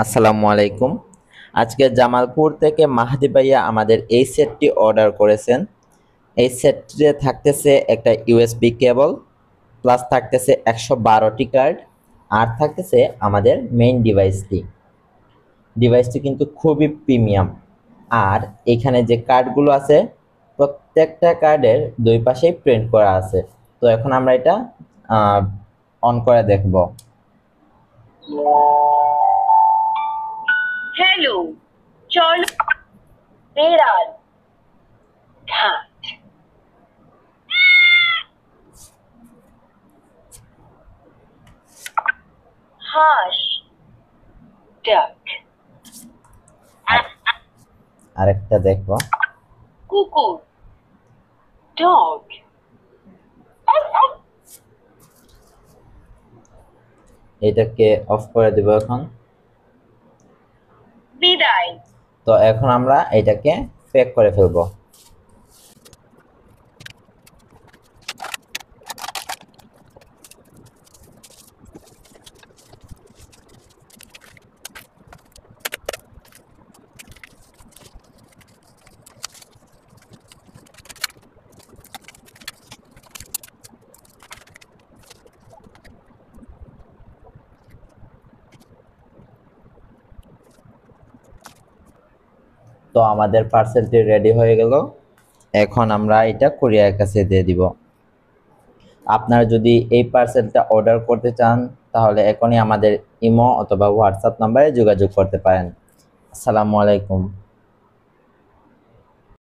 আসসালামু আলাইকুম। আজকে জামালপুর থেকে মাহাদি ভাইয়া আমাদের এই সেটটি অর্ডার করেছেন। এই সেটটিতে থাকতেছে একটা ইউএসবি কেবল, প্লাস থাকতেছে 112টি কার্ড, আর থাকতেছে আমাদের মেইন ডিভাইসটি। ডিভাইসটি কিন্তু খুবই প্রিমিয়াম। আর এখানে যে কার্ডগুলো আছে, প্রত্যেকটা কার্ডের দুই পাশেই প্রিন্ট করা আছে। তো এখন আমরা এটা অন করে দেখব। হ্যালো, চলো বেড়াল ঘাট হাঁস ডাক আরেকটা দেখব। কুকুর ডগ এটাকে অফ করে দেব এখন। বিদায়। তো এখন আমরা এটাকে প্যাক করে ফেলবো। তো আমাদের পার্সেলটি রেডি হয়ে গেল। এখন আমরা এটা কুরিয়ার কাছে দিয়ে দিব। আপনারা যদি এই পার্সেলটা অর্ডার করতে চান, তাহলে এখনই আমাদের ইমো অথবা হোয়াটসঅ্যাপ নাম্বারে যোগাযোগ করতে পারেন। আসসালামু আলাইকুম।